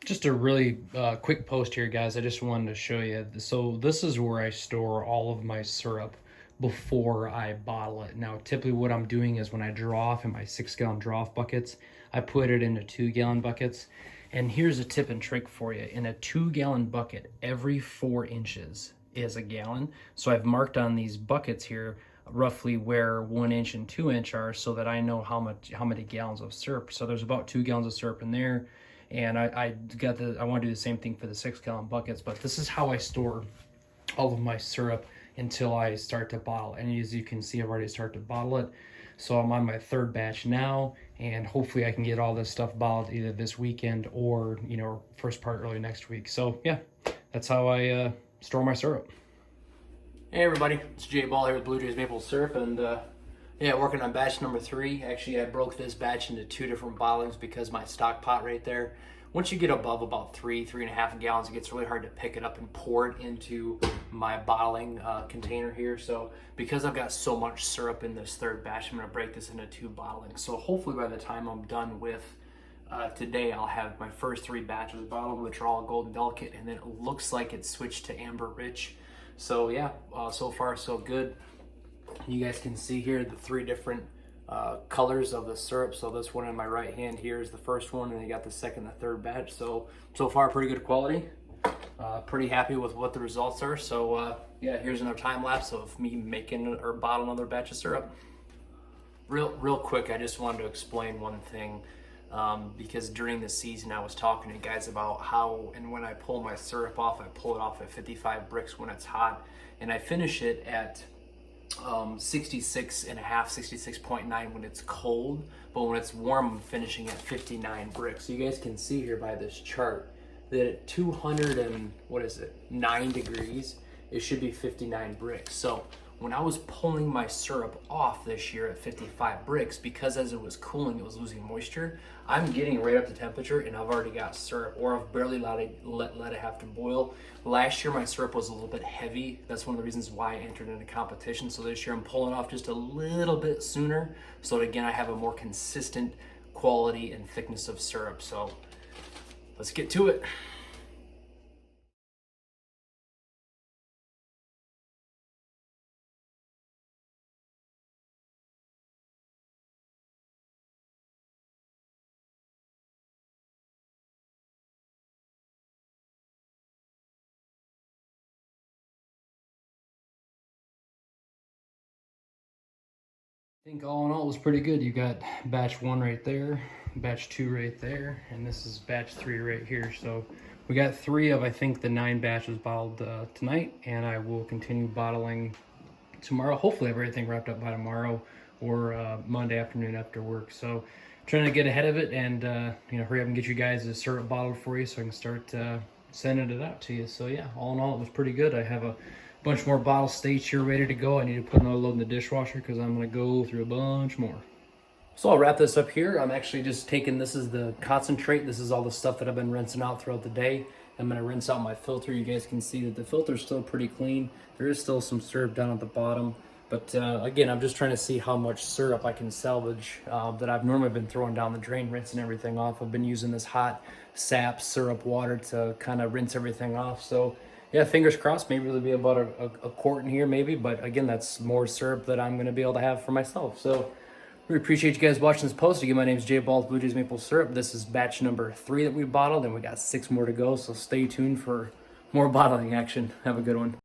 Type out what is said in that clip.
Just a really quick post here, guys. I just wanted to show you. So this is where I store all of my syrup before I bottle it. Now, typically what I'm doing is when I draw off in my 6-gallon draw off buckets, I put it into 2-gallon buckets. And here's a tip and trick for you. In a 2-gallon bucket, every 4 inches is a gallon. So I've marked on these buckets here roughly where 1 inch and 2 inch are, so that I know how many gallons of syrup. So there's about 2 gallons of syrup in there. And I want to do the same thing for the 6-gallon buckets, but this is how I store all of my syrup until I start to bottle. And as you can see, I've already started to bottle it. So I'm on my 3rd batch now, and hopefully I can get all this stuff bottled either this weekend or, first part early next week. So yeah, that's how I store my syrup. Hey everybody, it's Jay Ball here with Blue Jays Maple Syrup, and yeah, working on batch number 3. Actually, I broke this batch into 2 different bottlings because my stock pot right there, once you get above about 3.5 gallons, it gets really hard to pick it up and pour it into my bottling container here. So because I've got so much syrup in this 3rd batch, I'm going to break this into 2 bottlings. So hopefully by the time I'm done with today, I'll have my first 3 batches bottled, which are all golden delicate, and then it looks like it's switched to amber rich. So yeah, so far so good. You guys can see here the 3 different colors of the syrup. So this one in my right hand here is the first one, and you got the 2nd and the 3rd batch. So far pretty good quality. Pretty happy with what the results are. So yeah, here's another time lapse of me making or bottling another batch of syrup. Real quick, I just wanted to explain one thing. Because during the season I was talking to you guys about how, and when I pull my syrup off, I pull it off at 55 bricks when it's hot, and I finish it at 66.5, 66.9 when it's cold, but when it's warm, I'm finishing at 59 bricks. So you guys can see here by this chart that at 9 degrees, it should be 59 bricks. So when I was pulling my syrup off this year at 55 bricks, because as it was cooling, it was losing moisture, I'm getting right up to temperature and I've already got syrup, or I've barely let it have to boil. Last year, my syrup was a little bit heavy. That's one of the reasons why I entered into competition. So this year, I'm pulling off just a little bit sooner, so that again, I have a more consistent quality and thickness of syrup. So let's get to it. I think all in all it was pretty good. You got batch 1 right there, batch 2 right there, and this is batch 3 right here. So we got 3 of, I think, the 9 batches bottled tonight, and I will continue bottling tomorrow. Hopefully have everything wrapped up by tomorrow or Monday afternoon after work. So trying to get ahead of it and hurry up and get you guys a syrup bottled for you so I can start sending it out to you. So yeah, all in all it was pretty good. I have a bunch more bottle states here ready to go. I need to put another load in the dishwasher because I'm going to go through a bunch more. So I'll wrap this up here. I'm actually just taking, this is the concentrate. This is all the stuff that I've been rinsing out throughout the day. I'm going to rinse out my filter. You guys can see that the filter is still pretty clean. There is still some syrup down at the bottom. But again, I'm just trying to see how much syrup I can salvage that I've normally been throwing down the drain, rinsing everything off. I've been using this hot sap syrup water to kind of rinse everything off. So yeah, fingers crossed, maybe it'll be about a quart in here maybe, but again, that's more syrup that I'm gonna be able to have for myself. So we appreciate you guys watching this post. Again, my name is Jay Ball with Blue Jays Maple Syrup. This is batch number 3 that we bottled, and we got 6 more to go, so stay tuned for more bottling action. Have a good one.